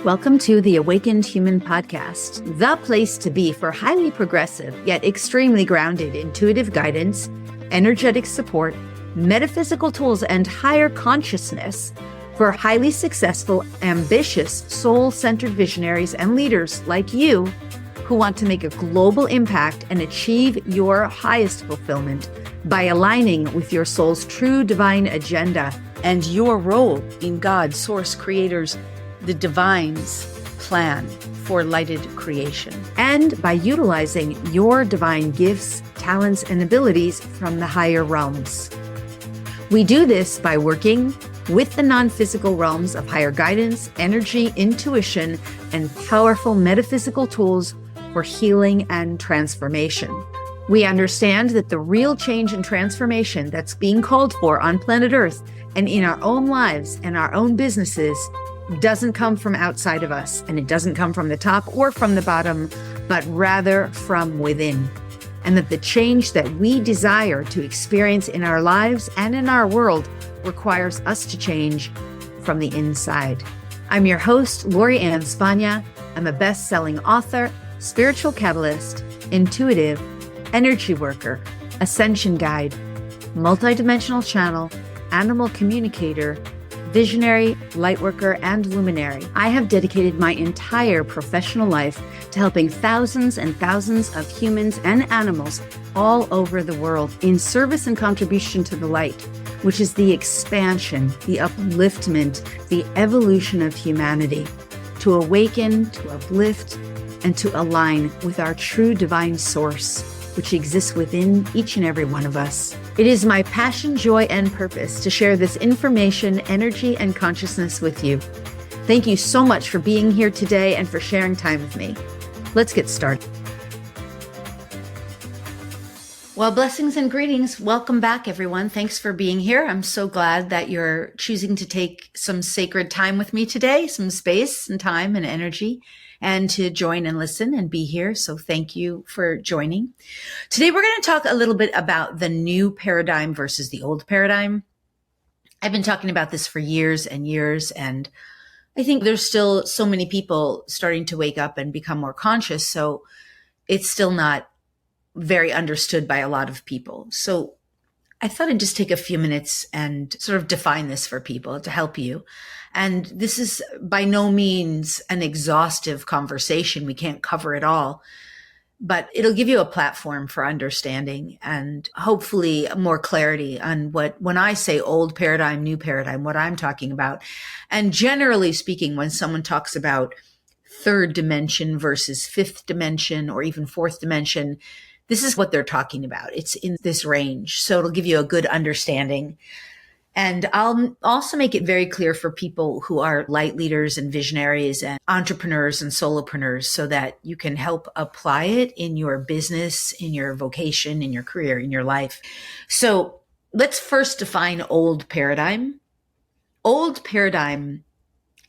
Welcome to the Awakened Human Podcast, the place to be for highly progressive yet extremely grounded intuitive guidance, energetic support, metaphysical tools, and higher consciousness for highly successful, ambitious, soul-centered visionaries and leaders like you who want to make a global impact and achieve your highest fulfillment by aligning with your soul's true divine agenda and your role in God's source creators, the divine's plan for lighted creation, and by utilizing your divine gifts, talents, and abilities from the higher realms. We do this by working with the non-physical realms of higher guidance, energy, intuition, and powerful metaphysical tools for healing and transformation. We understand that the real change and transformation that's being called for on planet Earth and in our own lives and our own businesses doesn't come from outside of us, and it doesn't come from the top or from the bottom, but rather from within. And that the change that we desire to experience in our lives and in our world requires us to change from the inside. I'm your host, Lori Ann Spagna. I'm a best-selling author, spiritual catalyst, intuitive, energy worker, ascension guide, multidimensional channel, animal communicator, visionary, lightworker, and luminary. I have dedicated my entire professional life to helping thousands and thousands of humans and animals all over the world in service and contribution to the light, which is the expansion, the upliftment, the evolution of humanity, to awaken, to uplift, and to align with our true divine source, which exists within each and every one of us. It is my passion, joy, and purpose to share this information, energy, and consciousness with you. Thank you so much for being here today and for sharing time with me. Let's get started. Well, blessings and greetings. Welcome back, everyone. Thanks for being here. I'm so glad that you're choosing to take some sacred time with me today, some space and time and energy, and to join and listen and be here. So thank you for joining. Today, we're going to talk a little bit about the new paradigm versus the old paradigm. I've been talking about this for years and years, and I think there's still so many people starting to wake up and become more conscious. So it's still not very understood by a lot of people. So I thought I'd just take a few minutes and sort of define this for people to help you. And this is by no means an exhaustive conversation. We can't cover it all, but it'll give you a platform for understanding and hopefully more clarity on when I say old paradigm, new paradigm, what I'm talking about. And generally speaking, when someone talks about third dimension versus fifth dimension or even fourth dimension, this is what they're talking about. It's in this range. So it'll give you a good understanding. And I'll also make it very clear for people who are light leaders and visionaries and entrepreneurs and solopreneurs so that you can help apply it in your business, in your vocation, in your career, in your life. So let's first define old paradigm. Old paradigm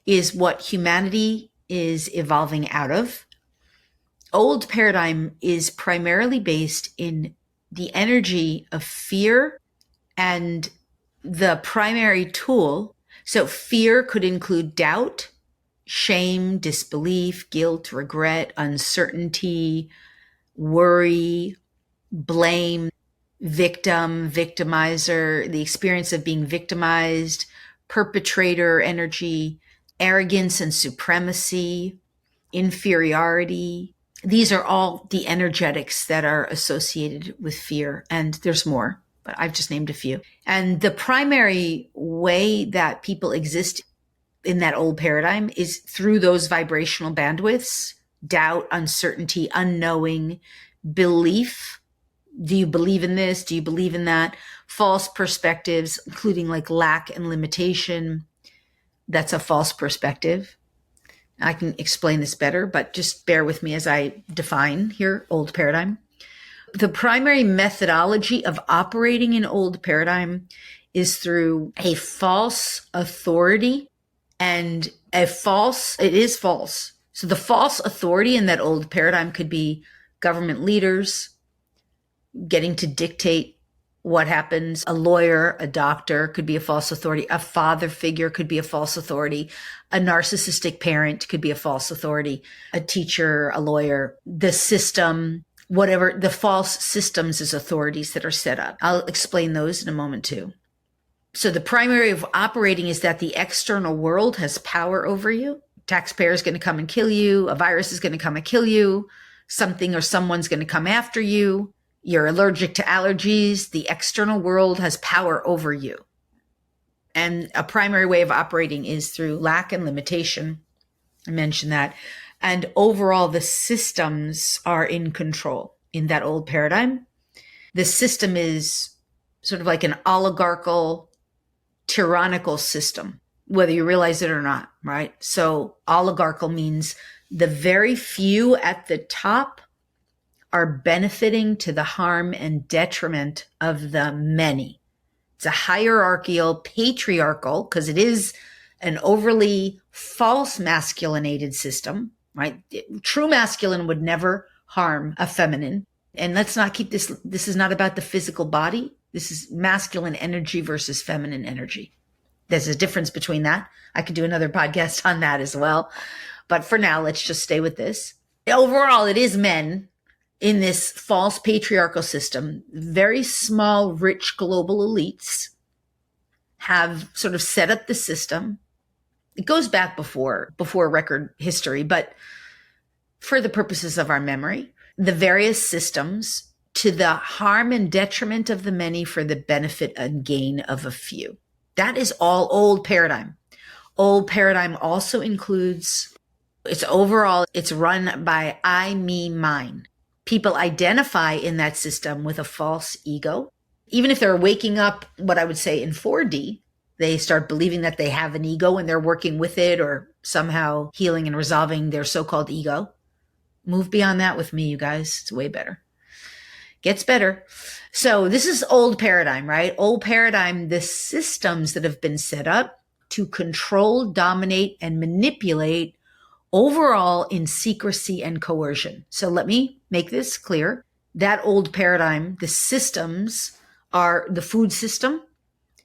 is what humanity is evolving out of. Old paradigm is primarily based in the energy of fear and the primary tool. So fear could include doubt, shame, disbelief, guilt, regret, uncertainty, worry, blame, victim, victimizer, the experience of being victimized, perpetrator energy, arrogance and supremacy, inferiority. These are all the energetics that are associated with fear, and there's more, but I've just named a few. And the primary way that people exist in that old paradigm is through those vibrational bandwidths: doubt, uncertainty, unknowing, belief. Do you believe in this? Do you believe in that? False perspectives, including like lack and limitation. That's a false perspective. I can explain this better, but just bear with me as I define here old paradigm. The primary methodology of operating in old paradigm is through a false authority and it is false. So the false authority in that old paradigm could be government leaders getting to dictate what happens. A lawyer, a doctor could be a false authority. A father figure could be a false authority. A narcissistic parent could be a false authority. A teacher, a lawyer, the system, whatever, the false systems as authorities that are set up. I'll explain those in a moment too. So the primary way of operating is that the external world has power over you. Taxpayer is going to come and kill you. A virus is going to come and kill you. Something or someone's going to come after you. You're allergic to allergies. The external world has power over you. And a primary way of operating is through lack and limitation. I mentioned that. And overall, the systems are in control in that old paradigm. The system is sort of like an oligarchical, tyrannical system, whether you realize it or not, right? So oligarchical means the very few at the top are benefiting to the harm and detriment of the many. It's a hierarchical, patriarchal, because it is an overly false masculinated system, right? True masculine would never harm a feminine. And let's not keep this is not about the physical body. This is masculine energy versus feminine energy. There's a difference between that. I could do another podcast on that as well. But for now, let's just stay with this. Overall, it is men in this false patriarchal system. Very small, rich global elites have sort of set up the system. It goes back before record history, but for the purposes of our memory, the various systems to the harm and detriment of the many for the benefit and gain of a few. That is all old paradigm. Old paradigm also includes, it's run by I, me, mine. People identify in that system with a false ego. Even if they're waking up, what I would say in 4D, they start believing that they have an ego and they're working with it or somehow healing and resolving their so-called ego. Move beyond that with me, you guys. It's way better. Gets better. So this is old paradigm, right? Old paradigm, the systems that have been set up to control, dominate, and manipulate overall in secrecy and coercion. So let me make this clear. That old paradigm, the systems are the food system.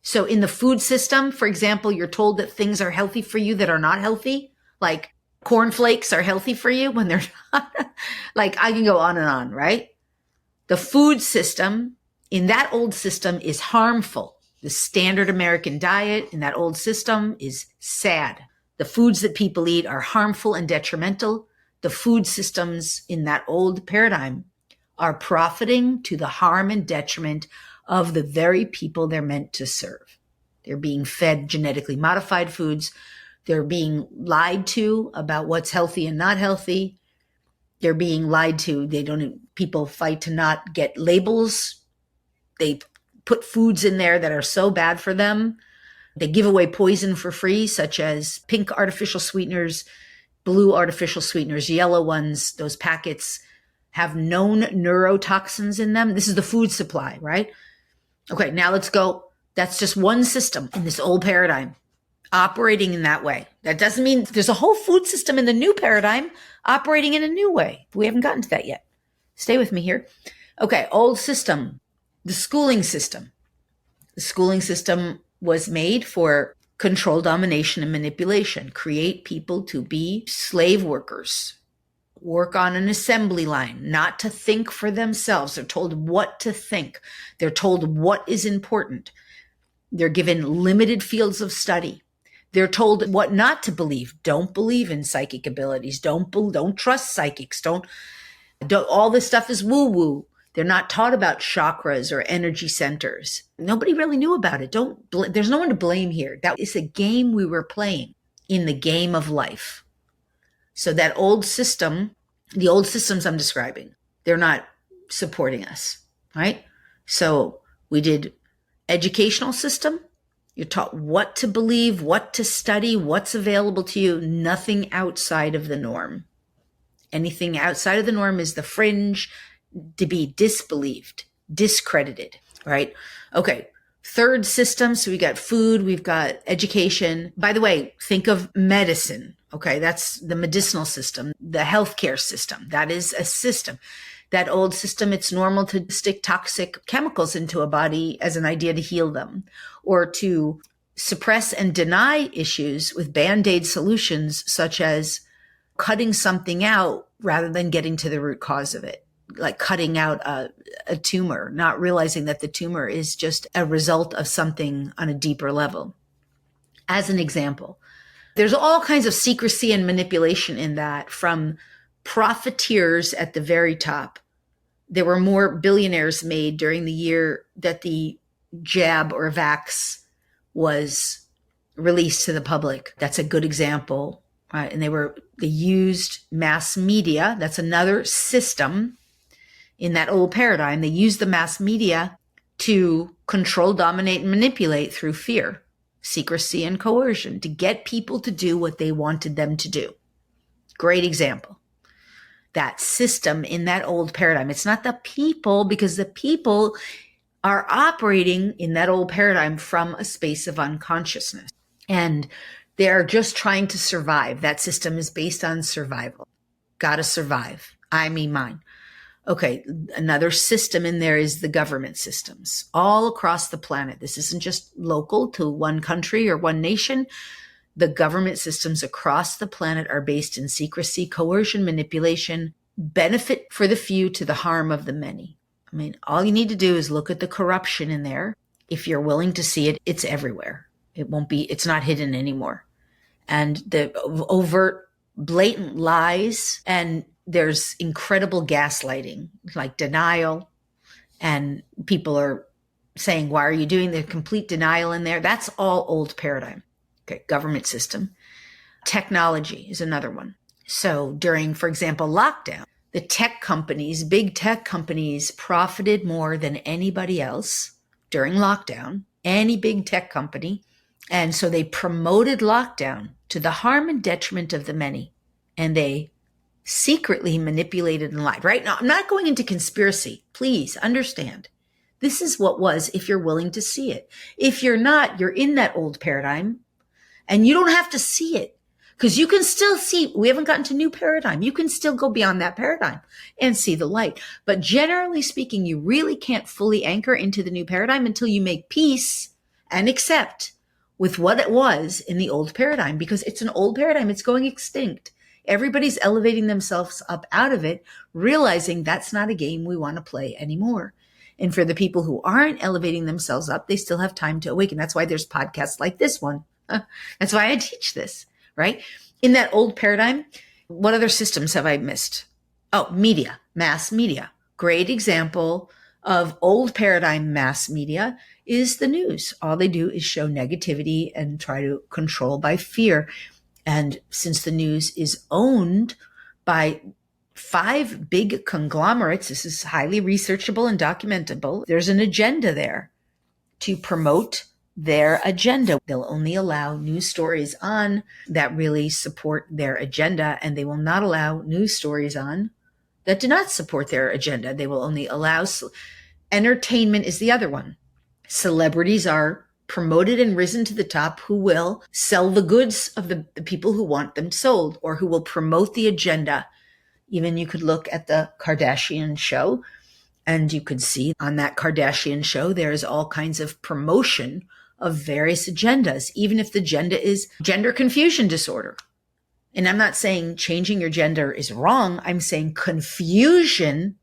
So in the food system, for example, you're told that things are healthy for you that are not healthy, like cornflakes are healthy for you when they're not. Like I can go on and on, right? The food system in that old system is harmful. The standard American diet in that old system is sad. The foods that people eat are harmful and detrimental. The food systems in that old paradigm are profiting to the harm and detriment of the very people they're meant to serve. They're being fed genetically modified foods. They're being lied to about what's healthy and not healthy. They're being lied to. People fight to not get labels. They put foods in there that are so bad for them. They give away poison for free, such as pink artificial sweeteners, blue artificial sweeteners, yellow ones. Those packets have known neurotoxins in them. This is the food supply, right? Okay, now let's go. That's just one system in this old paradigm operating in that way. That doesn't mean there's a whole food system in the new paradigm operating in a new way. We haven't gotten to that yet. Stay with me here. Okay, old system, the schooling system. The schooling system was made for control, domination, and manipulation. Create people to be slave workers, work on an assembly line, not to think for themselves. They're told what to think. They're told what is important. They're given limited fields of study. They're told what not to believe. Don't believe in psychic abilities. Don't trust psychics. Don't all this stuff is woo-woo. They're not taught about chakras or energy centers. Nobody really knew about it. There's no one to blame here. That is a game we were playing in the game of life. So that old system, the old systems I'm describing, they're not supporting us, right? So we did educational system. You're taught what to believe, what to study, what's available to you, nothing outside of the norm. Anything outside of the norm is the fringe, to be disbelieved, discredited, right? Okay. Third system. So we got food, we've got education. By the way, think of medicine. Okay. That's the medicinal system, the healthcare system. That is a system. That old system, it's normal to stick toxic chemicals into a body as an idea to heal them, or to suppress and deny issues with Band-Aid solutions, such as cutting something out rather than getting to the root cause of it, like cutting out a tumor, not realizing that the tumor is just a result of something on a deeper level. As an example, there's all kinds of secrecy and manipulation in that, from profiteers at the very top. There were more billionaires made during the year that the jab or vax was released to the public. That's a good example, right? And they used mass media. That's another system in that old paradigm. They used the mass media to control, dominate, and manipulate through fear, secrecy, and coercion to get people to do what they wanted them to do. Great example. That system in that old paradigm. It's not the people, because the people are operating in that old paradigm from a space of unconsciousness. And they're just trying to survive. That system is based on survival. Gotta survive. I, me, mine. Okay, another system in there is the government systems all across the planet. This isn't just local to one country or one nation. The government systems across the planet are based in secrecy, coercion, manipulation, benefit for the few to the harm of the many. I mean, all you need to do is look at the corruption in there. If you're willing to see it, it's everywhere. It's not hidden anymore. And the overt, blatant lies, and there's incredible gaslighting, like denial. And people are saying, why are you doing the complete denial in there? That's all old paradigm. Okay, government system. Technology is another one. So during, for example, lockdown, the tech companies, big tech companies, profited more than anybody else during lockdown, any big tech company. And so they promoted lockdown to the harm and detriment of the many. And they secretly manipulated and lied. Right now, I'm not going into conspiracy. Please understand. This is what was, if you're willing to see it. If you're not, you're in that old paradigm. And you don't have to see it, because you can still see, we haven't gotten to new paradigm. You can still go beyond that paradigm and see the light. But generally speaking, you really can't fully anchor into the new paradigm until you make peace and accept with what it was in the old paradigm, because it's an old paradigm. It's going extinct. Everybody's elevating themselves up out of it, realizing that's not a game we want to play anymore. And for the people who aren't elevating themselves up, they still have time to awaken. That's why there's podcasts like this one. That's why I teach this, right? In that old paradigm, what other systems have I missed? Oh, media, mass media. Great example of old paradigm mass media is the news. All they do is show negativity and try to control by fear. And since the news is owned by 5 big conglomerates, this is highly researchable and documentable, there's an agenda there to promote their agenda. They'll only allow news stories on that really support their agenda, and they will not allow news stories on that do not support their agenda. They will only allow entertainment is the other one. Celebrities are promoted and risen to the top who will sell the goods of the people who want them sold, or who will promote the agenda. Even you could look at the Kardashian show, and you could see on that Kardashian show, there's all kinds of promotion of various agendas, even if the agenda is gender confusion disorder. And I'm not saying changing your gender is wrong. I'm saying confusion,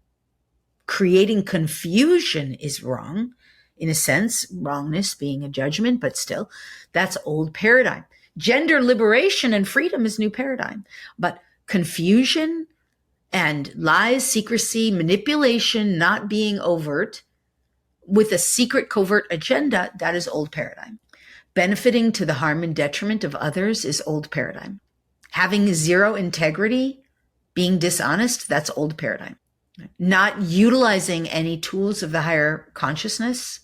creating confusion is wrong. In a sense, wrongness being a judgment, but still, that's old paradigm. Gender liberation and freedom is new paradigm. But confusion and lies, secrecy, manipulation, not being overt, with a secret covert agenda, that is old paradigm. Benefiting to the harm and detriment of others is old paradigm. Having zero integrity, being dishonest, that's old paradigm. Not utilizing any tools of the higher consciousness,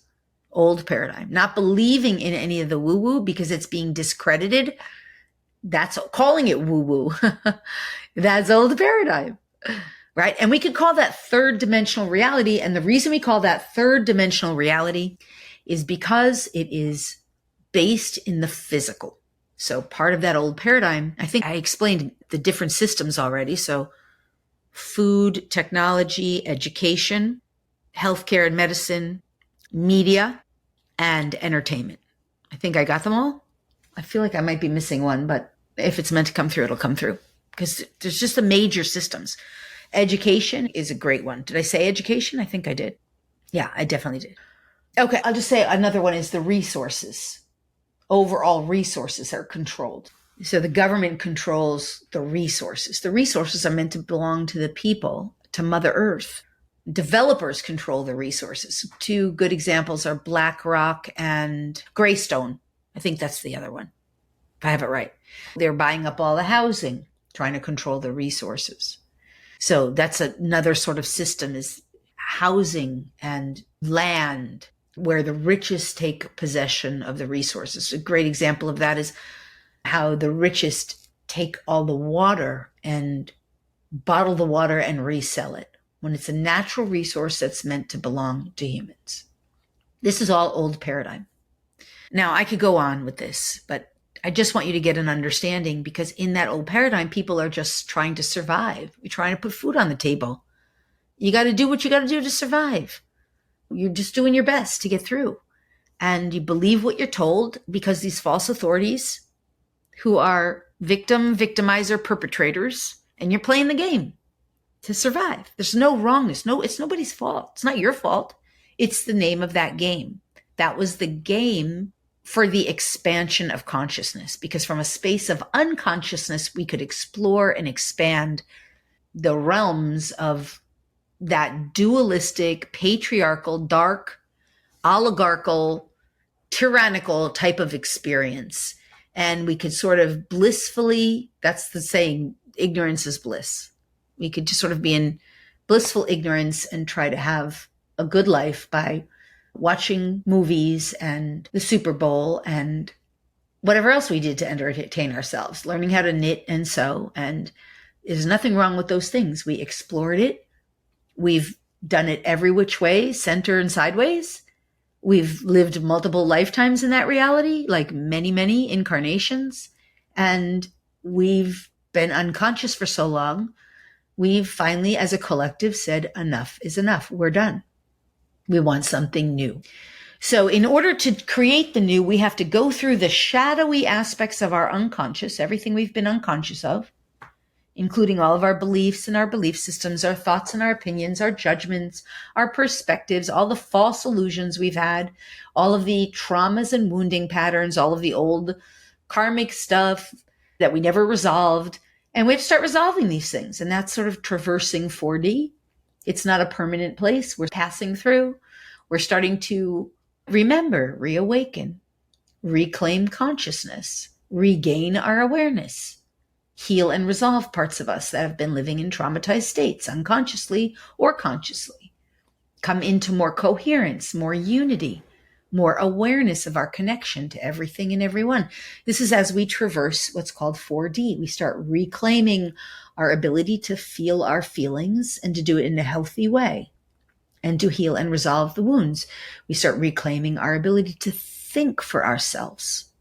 old paradigm. Not believing in any of the woo-woo because it's being discredited, that's calling it woo-woo. That's old paradigm. Right? And we could call that third dimensional reality. And the reason we call that third dimensional reality is because it is based in the physical. So part of that old paradigm, I think I explained the different systems already. So food, technology, education, healthcare and medicine, media, and entertainment. I think I got them all. I feel like I might be missing one, but if it's meant to come through, it'll come through, because there's just the major systems. Education is a great one. Did I say education? I think I did. Yeah, I definitely did. Okay, I'll just say another one is the resources. Overall resources are controlled. So the government controls the resources. The resources are meant to belong to the people, to Mother Earth. Developers control the resources. Two good examples are BlackRock and Greystone. I think that's the other one, if I have it right. They're buying up all the housing, trying to control the resources. So that's another sort of system, is housing and land, where the richest take possession of the resources. A great example of that is how the richest take all the water and bottle the water and resell it, when it's a natural resource that's meant to belong to humans. This is all old paradigm. Now, I could go on with this, but I just want you to get an understanding, because in that old paradigm, people are just trying to survive. You're trying to put food on the table. You got to do what you got to do to survive. You're just doing your best to get through. And you believe what you're told, because these false authorities who are victimizer, perpetrators, and you're playing the game to survive. There's no wrongness. No, it's nobody's fault. It's not your fault. It's the name of that game. That was the game for the expansion of consciousness, because from a space of unconsciousness, we could explore and expand the realms of that dualistic, patriarchal, dark, oligarchical, tyrannical type of experience. And we could sort of blissfully, that's the saying, ignorance is bliss. We could just sort of be in blissful ignorance and try to have a good life by watching movies and the Super Bowl and whatever else we did to entertain ourselves, learning how to knit and sew. And there's nothing wrong with those things. We explored it. We've done it every which way, center and sideways. We've lived multiple lifetimes in that reality, like many, many incarnations. And we've been unconscious for so long. We've finally, as a collective, said enough is enough. We're done. We want something new. So in order to create the new, we have to go through the shadowy aspects of our unconscious, everything we've been unconscious of, including all of our beliefs and our belief systems, our thoughts and our opinions, our judgments, our perspectives, all the false illusions we've had, all of the traumas and wounding patterns, all of the old karmic stuff that we never resolved. And we have to start resolving these things. And that's sort of traversing 4D. It's not a permanent place. We're passing through. We're starting to remember, reawaken, reclaim consciousness, regain our awareness, heal and resolve parts of us that have been living in traumatized states, unconsciously or consciously, come into more coherence, more unity, more awareness of our connection to everything and everyone. This is as we traverse what's called 4D. We start reclaiming our ability to feel our feelings and to do it in a healthy way and to heal and resolve the wounds. We start reclaiming our ability to think for ourselves,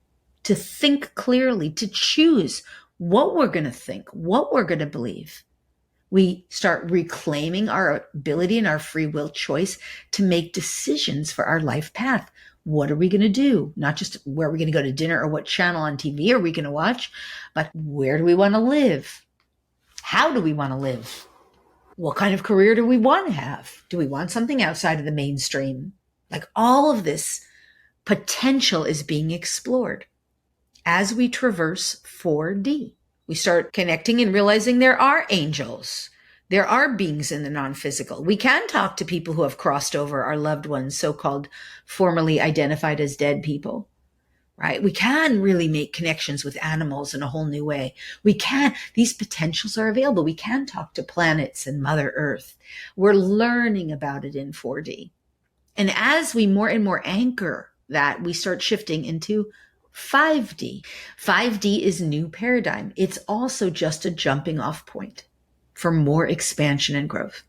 to think clearly, to choose what we're going to think, what we're going to believe. We start reclaiming our ability and our free will choice to make decisions for our life path. What are we going to do? Not just where are we going to go to dinner or what channel on TV are we going to watch, but where do we want to live? How do we want to live? What kind of career do we want to have? Do we want something outside of the mainstream? Like all of this potential is being explored as we traverse 4D. We start connecting and realizing there are angels. There are beings in the non-physical. We can talk to people who have crossed over, our loved ones, so-called formerly identified as dead people, right? We can really make connections with animals in a whole new way. These potentials are available. We can talk to planets and Mother Earth. We're learning about it in 4D. And as we more and more anchor that, we start shifting into 5D. 5D is new paradigm. It's also just a jumping off point for more expansion and growth.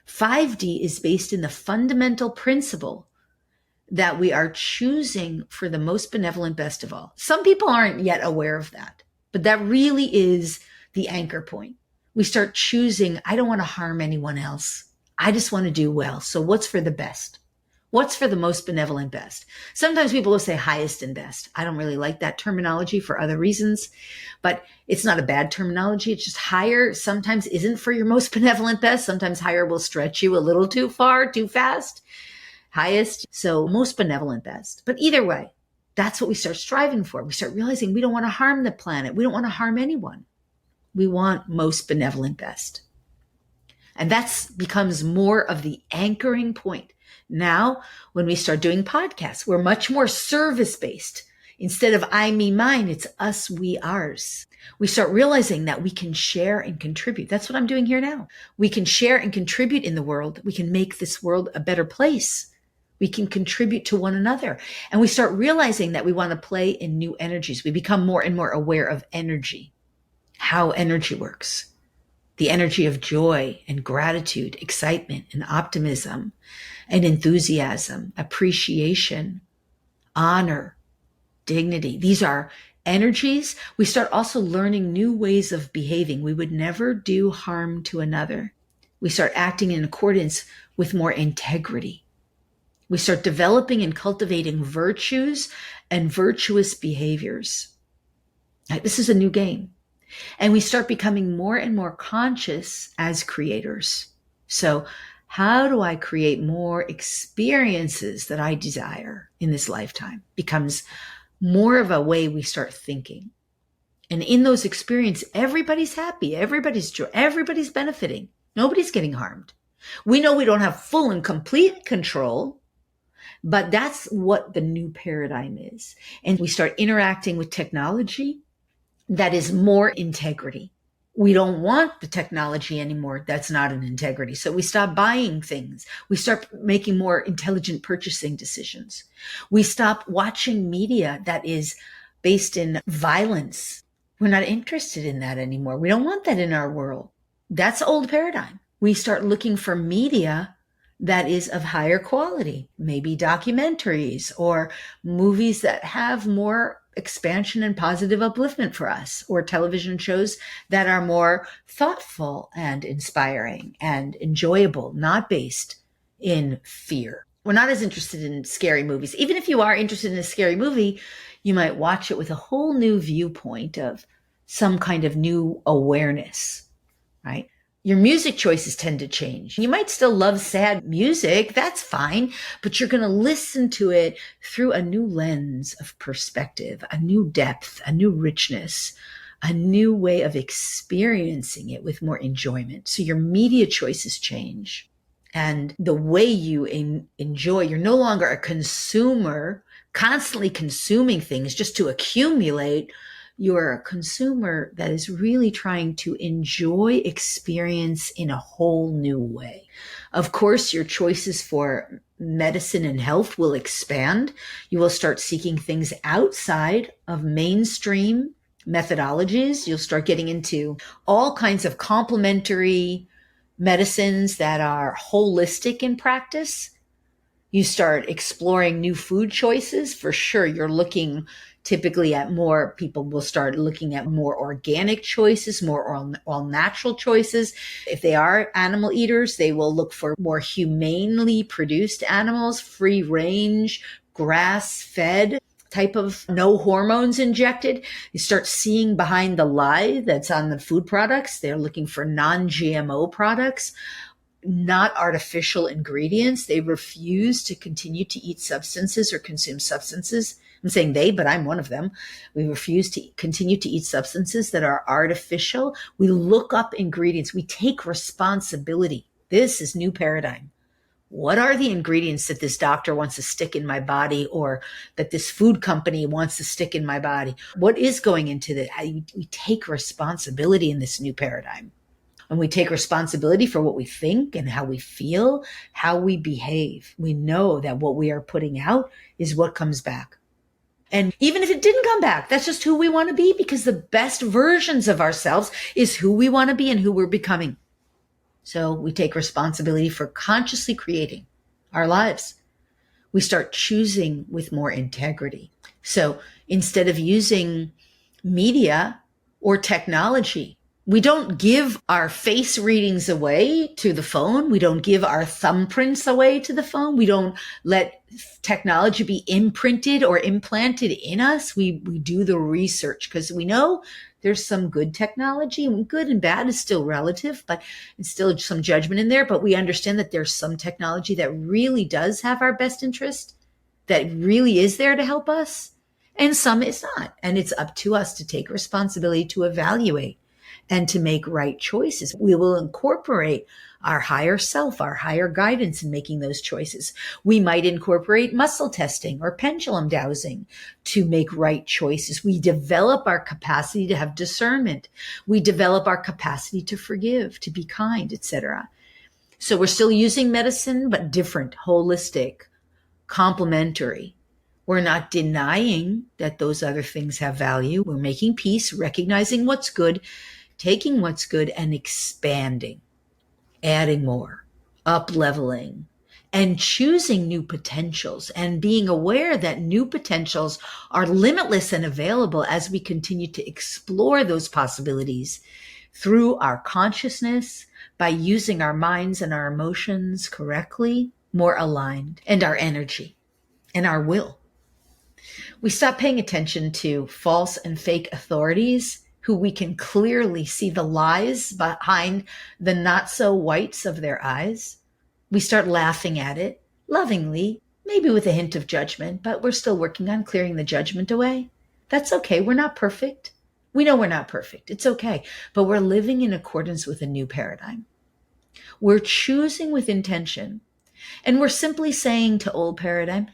5D is based in the fundamental principle that we are choosing for the most benevolent best of all. Some people aren't yet aware of that, but that really is the anchor point. We start choosing, I don't want to harm anyone else. I just want to do well. So what's for the best? What's for the most benevolent best? Sometimes people will say highest and best. I don't really like that terminology for other reasons, but it's not a bad terminology. It's just higher sometimes isn't for your most benevolent best. Sometimes higher will stretch you a little too far, too fast. Highest, so most benevolent best. But either way, that's what we start striving for. We start realizing we don't want to harm the planet. We don't want to harm anyone. We want most benevolent best. And that becomes more of the anchoring point. Now, when we start doing podcasts, we're much more service-based. Instead of I, me, mine, it's us, we, ours. We start realizing that we can share and contribute. That's what I'm doing here now. We can share and contribute in the world. We can make this world a better place. We can contribute to one another. And we start realizing that we want to play in new energies. We become more and more aware of energy, how energy works. The energy of joy and gratitude, excitement and optimism and enthusiasm, appreciation, honor, dignity. These are energies. We start also learning new ways of behaving. We would never do harm to another. We start acting in accordance with more integrity. We start developing and cultivating virtues and virtuous behaviors. This is a new game. And we start becoming more and more conscious as creators. So how do I create more experiences that I desire in this lifetime? Becomes more of a way we start thinking. And in those experiences, everybody's happy, everybody's joy, everybody's benefiting. Nobody's getting harmed. We know we don't have full and complete control, but that's what the new paradigm is. And we start interacting with technology that is more integrity. We don't want the technology anymore that's not an integrity. So we stop buying things. We start making more intelligent purchasing decisions. We stop watching media that is based in violence. We're not interested in that anymore. We don't want that in our world. That's old paradigm. We start looking for media that is of higher quality, maybe documentaries or movies that have more expansion and positive upliftment for us, or television shows that are more thoughtful and inspiring and enjoyable, not based in fear. We're not as interested in scary movies. Even if you are interested in a scary movie, you might watch it with a whole new viewpoint of some kind of new awareness, right? Your music choices tend to change. You might still love sad music. That's fine, but you're going to listen to it through a new lens of perspective, a new depth, a new richness, a new way of experiencing it with more enjoyment. So your media choices change. And the way you enjoy, you're no longer a consumer, constantly consuming things just to accumulate. You're a consumer that is really trying to enjoy experience in a whole new way. Of course, your choices for medicine and health will expand. You will start seeking things outside of mainstream methodologies. You'll start getting into all kinds of complementary medicines that are holistic in practice. You start exploring new food choices. For sure, you're looking typically at more, people will start looking at more organic choices, more all natural choices. If they are animal eaters, they will look for more humanely produced animals, free range, grass fed type of no hormones injected. You start seeing behind the lie that's on the food products. They're looking for non-GMO products, not artificial ingredients. They refuse to continue to eat substances or consume substances. I'm saying they, but I'm one of them. We refuse to continue to eat substances that are artificial. We look up ingredients. We take responsibility. This is new paradigm. What are the ingredients that this doctor wants to stick in my body, or that this food company wants to stick in my body? What is going into that? We take responsibility in this new paradigm. And we take responsibility for what we think and how we feel, how we behave. We know that what we are putting out is what comes back. And even if it didn't come back, that's just who we want to be, because the best versions of ourselves is who we want to be and who we're becoming. So we take responsibility for consciously creating our lives. We start choosing with more integrity. So instead of using media or technology We don't give our face readings away to the phone. We don't give our thumbprints away to the phone. We don't let technology be imprinted or implanted in us. We do the research because we know there's some good technology, and good and bad is still relative, but it's still some judgment in there. But we understand that there's some technology that really does have our best interest, that really is there to help us, and some it's not. And it's up to us to take responsibility to evaluate and to make right choices. We will incorporate our higher self, our higher guidance in making those choices. We might incorporate muscle testing or pendulum dowsing to make right choices. We develop our capacity to have discernment. We develop our capacity to forgive, to be kind, etc. So we're still using medicine, but different, holistic, complementary. We're not denying that those other things have value. We're making peace, recognizing what's good, taking what's good and expanding, adding more, up leveling, and choosing new potentials and being aware that new potentials are limitless and available as we continue to explore those possibilities through our consciousness, by using our minds and our emotions correctly, more aligned, and our energy and our will. We stop paying attention to false and fake authorities who we can clearly see the lies behind the not so whites of their eyes. We start laughing at it lovingly, maybe with a hint of judgment, but we're still working on clearing the judgment away. That's okay. We're not perfect. We know we're not perfect. It's okay. But we're living in accordance with a new paradigm. We're choosing with intention. And we're simply saying to old paradigm,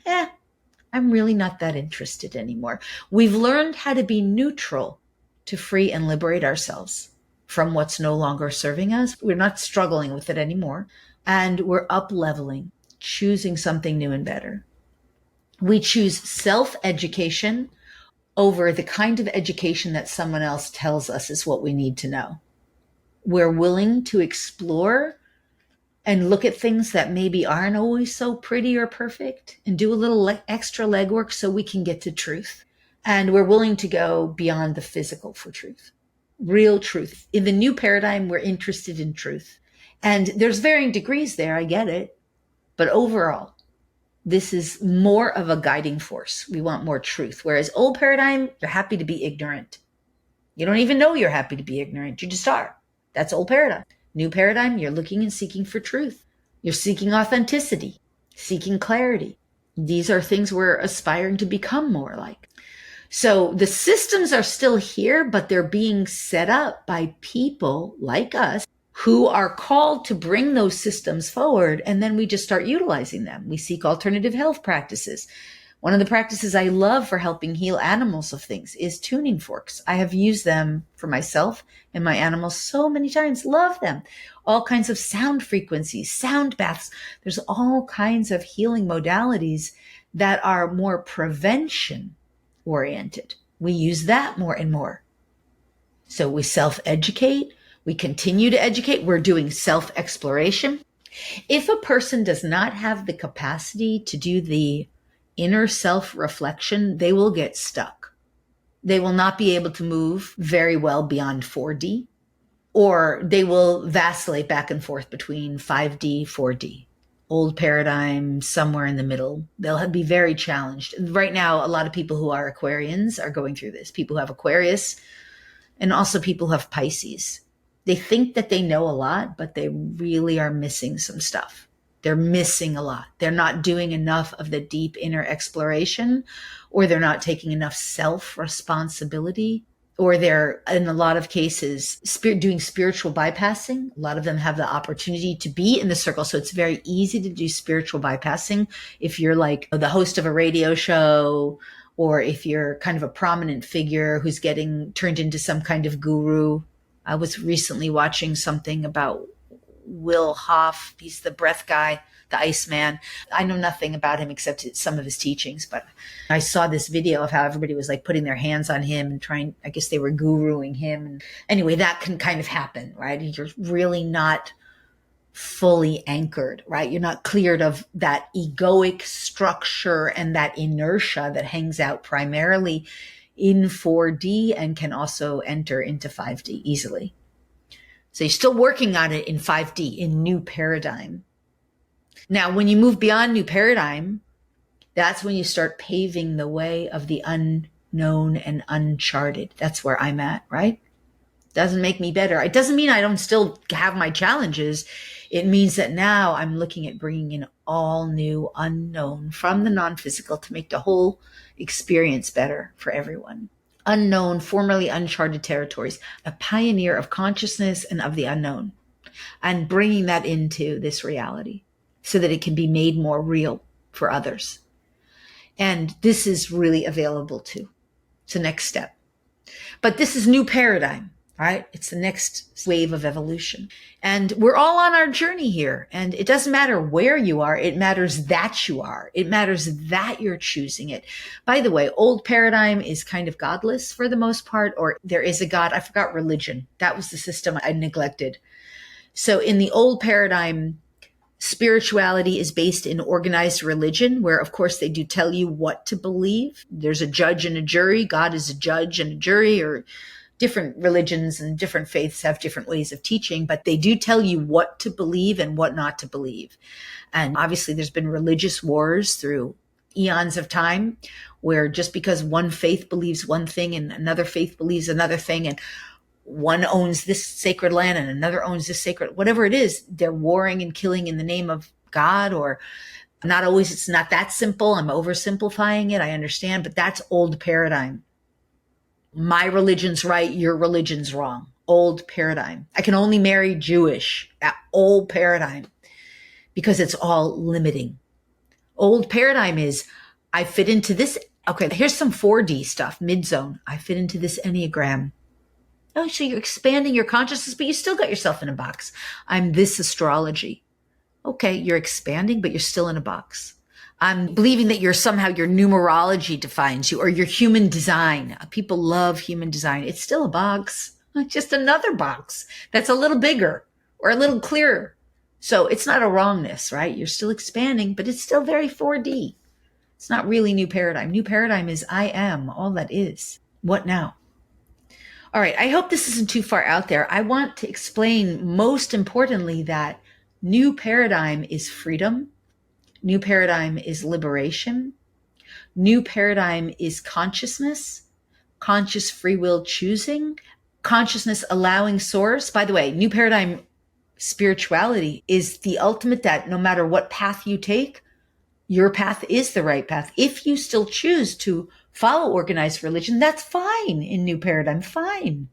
I'm really not that interested anymore. We've learned how to be neutral to free and liberate ourselves from what's no longer serving us. We're not struggling with it anymore. And we're up leveling, choosing something new and better. We choose self-education over the kind of education that someone else tells us is what we need to know. We're willing to explore and look at things that maybe aren't always so pretty or perfect and do a little extra legwork so we can get to truth. And we're willing to go beyond the physical for truth, real truth. In the new paradigm, we're interested in truth. And there's varying degrees there, I get it. But overall, this is more of a guiding force. We want more truth. Whereas old paradigm, you're happy to be ignorant. You don't even know you're happy to be ignorant. You just are. That's old paradigm. New paradigm, you're looking and seeking for truth. You're seeking authenticity, seeking clarity. These are things we're aspiring to become more like. So the systems are still here, but they're being set up by people like us who are called to bring those systems forward. And then we just start utilizing them. We seek alternative health practices. One of the practices I love for helping heal animals of things is tuning forks. I have used them for myself and my animals so many times. Love them. All kinds of sound frequencies, sound baths. There's all kinds of healing modalities that are more prevention oriented. We use that more and more. So we self-educate. We continue to educate. We're doing self-exploration. If a person does not have the capacity to do the inner self-reflection, they will get stuck. They will not be able to move very well beyond 4D, or they will vacillate back and forth between 5D, 4D. Old paradigm, somewhere in the middle. They'll be very challenged. Right now, a lot of people who are Aquarians are going through this. People who have Aquarius and also people who have Pisces. They think that they know a lot, but they really are missing some stuff. They're missing a lot. They're not doing enough of the deep inner exploration, or they're not taking enough self-responsibility, or they're, in a lot of cases, doing spiritual bypassing. A lot of them have the opportunity to be in the circle. So it's very easy to do spiritual bypassing if you're like the host of a radio show, or if you're kind of a prominent figure who's getting turned into some kind of guru. I was recently watching something about Will Hoff. He's the breath guy, the Iceman. I know nothing about him except some of his teachings, but I saw this video of how everybody was like putting their hands on him and trying, I guess they were guruing him. And anyway, that can kind of happen, right? You're really not fully anchored, right? You're not cleared of that egoic structure and that inertia that hangs out primarily in 4D and can also enter into 5D easily. So you're still working on it in 5D, in new paradigm. Now, when you move beyond new paradigm, that's when you start paving the way of the unknown and uncharted. That's where I'm at, right? Doesn't make me better. It doesn't mean I don't still have my challenges. It means that now I'm looking at bringing in all new unknown from the non-physical to make the whole experience better for everyone. Unknown, formerly uncharted territories, a pioneer of consciousness and of the unknown, and bringing that into this reality so that it can be made more real for others. And this is really available too. It's the next step. But this is new paradigm, right? It's the next wave of evolution. And we're all on our journey here. And it doesn't matter where you are. It matters that you are. It matters that you're choosing it. By the way, old paradigm is kind of godless for the most part, or there is a God. I forgot religion. That was the system I neglected. So in the old paradigm, spirituality is based in organized religion, where, of course, they do tell you what to believe. There's a judge and a jury. God is a judge and a jury, or different religions and different faiths have different ways of teaching, but they do tell you what to believe and what not to believe. And obviously, there's been religious wars through eons of time, where just because one faith believes one thing and another faith believes another thing, and one owns this sacred land and another owns this sacred, whatever it is, they're warring and killing in the name of God. Or not always, it's not that simple. I'm oversimplifying it. I understand, but that's old paradigm. My religion's right, your religion's wrong. Old paradigm. I can only marry Jewish. That old paradigm, because it's all limiting. Old paradigm is, I fit into this. Okay, here's some 4D stuff, mid-zone. I fit into this Enneagram. Oh, so you're expanding your consciousness, but you still got yourself in a box. I'm this astrology. Okay, you're expanding, but you're still in a box. I'm believing that your numerology defines you, or your human design. People love human design. It's still a box, just another box that's a little bigger or a little clearer. So it's not a wrongness, right? You're still expanding, but it's still very 4D. It's not really new paradigm. New paradigm is I am all that is. What now? All right, I hope this isn't too far out there. I want to explain, most importantly, that new paradigm is freedom. New paradigm is liberation. New paradigm is consciousness, conscious free will choosing, consciousness allowing source. By the way, new paradigm spirituality is the ultimate, that no matter what path you take, your path is the right path. If you still choose to follow organized religion, that's fine in new paradigm, fine.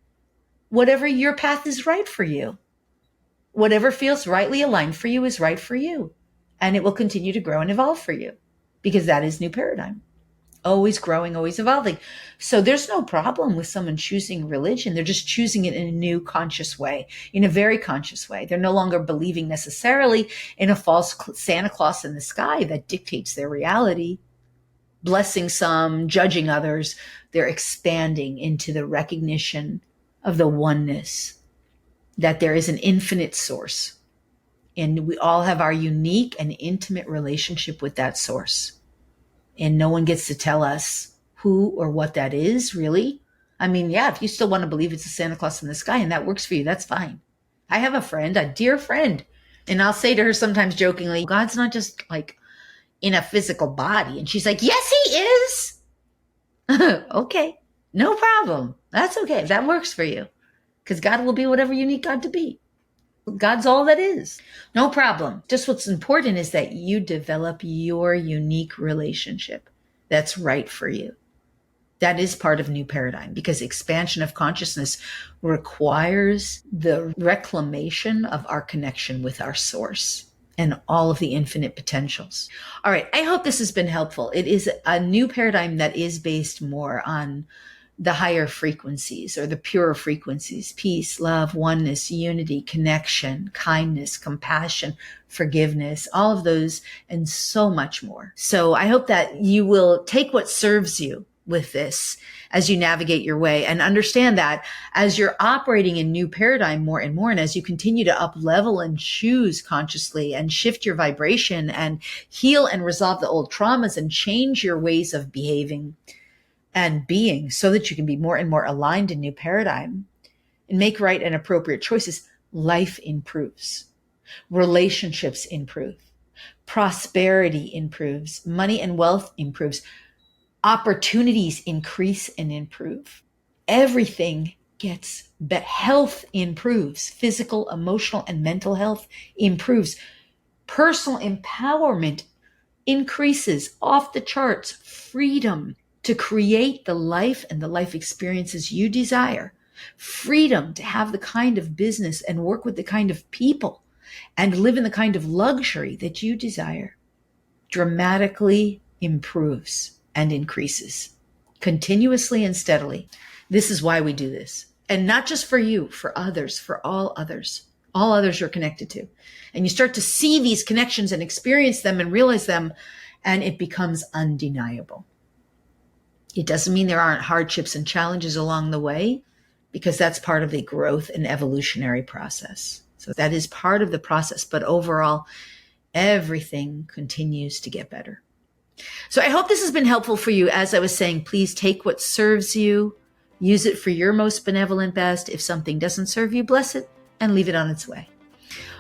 Whatever your path is right for you. Whatever feels rightly aligned for you is right for you. And it will continue to grow and evolve for you, because that is new paradigm. Always growing, always evolving. So there's no problem with someone choosing religion. They're just choosing it in a new conscious way, in a very conscious way. They're no longer believing necessarily in a false Santa Claus in the sky that dictates their reality, blessing some, judging others. They're expanding into the recognition of the oneness, that there is an infinite source. And we all have our unique and intimate relationship with that source. And no one gets to tell us who or what that is, really. I mean, yeah, if you still want to believe it's a Santa Claus in the sky and that works for you, that's fine. I have a friend, a dear friend, and I'll say to her sometimes jokingly, God's not just like in a physical body. And she's like, yes, he is. Okay, no problem. That's okay. If that works for you, because God will be whatever you need God to be. God's all that is. No problem. Just what's important is that you develop your unique relationship that's right for you. That is part of new paradigm, because expansion of consciousness requires the reclamation of our connection with our source and all of the infinite potentials. All right. I hope this has been helpful. It is a new paradigm that is based more on the higher frequencies, or the pure frequencies: peace, love, oneness, unity, connection, kindness, compassion, forgiveness, all of those, and so much more. So I hope that you will take what serves you with this as you navigate your way, and understand that as you're operating in new paradigm more and more, and as you continue to up level and choose consciously and shift your vibration and heal and resolve the old traumas and change your ways of behaving and being, so that you can be more and more aligned in new paradigm and make right and appropriate choices, life improves, relationships improve, prosperity improves, money and wealth improves, opportunities increase and improve. Everything gets better. Health improves, physical, emotional, and mental health improves. Personal empowerment increases off the charts. Freedom to create the life and the life experiences you desire. Freedom to have the kind of business and work with the kind of people and live in the kind of luxury that you desire dramatically improves and increases continuously and steadily. This is why we do this. And not just for you, for others, for all others you're connected to. And you start to see these connections and experience them and realize them, and it becomes undeniable. It doesn't mean there aren't hardships and challenges along the way, because that's part of the growth and evolutionary process. So that is part of the process, but overall, everything continues to get better. So I hope this has been helpful for you. As I was saying, please take what serves you, use it for your most benevolent best. If something doesn't serve you, bless it and leave it on its way.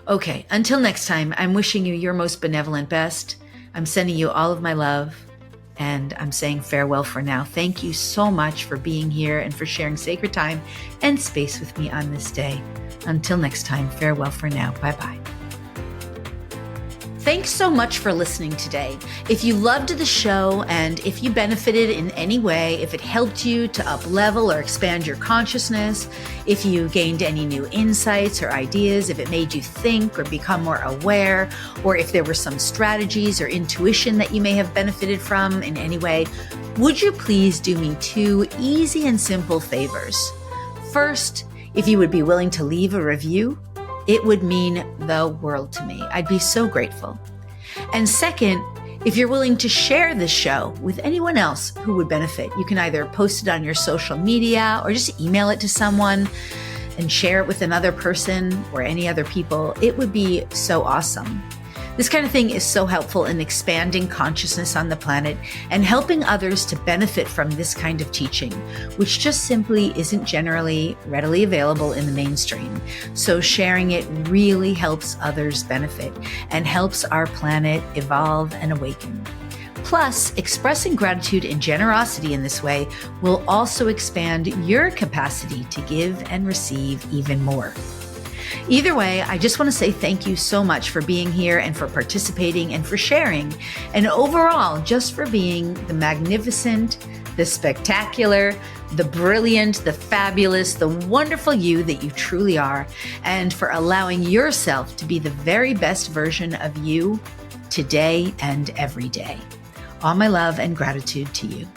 Okay, until next time, I'm wishing you your most benevolent best. I'm sending you all of my love, and I'm saying farewell for now. Thank you so much for being here and for sharing sacred time and space with me on this day. Until next time, farewell for now. Bye-bye. Thanks so much for listening today. If you loved the show and if you benefited in any way, if it helped you to up-level or expand your consciousness, if you gained any new insights or ideas, if it made you think or become more aware, or if there were some strategies or intuition that you may have benefited from in any way, would you please do me two easy and simple favors? First, if you would be willing to leave a review, it would mean the world to me. I'd be so grateful. And second, if you're willing to share this show with anyone else who would benefit, you can either post it on your social media or just email it to someone and share it with another person or any other people. It would be so awesome. This kind of thing is so helpful in expanding consciousness on the planet and helping others to benefit from this kind of teaching, which just simply isn't generally readily available in the mainstream. So sharing it really helps others benefit and helps our planet evolve and awaken. Plus, expressing gratitude and generosity in this way will also expand your capacity to give and receive even more. Either way, I just want to say thank you so much for being here and for participating and for sharing, and overall, just for being the magnificent, the spectacular, the brilliant, the fabulous, the wonderful you that you truly are, and for allowing yourself to be the very best version of you today and every day. All my love and gratitude to you.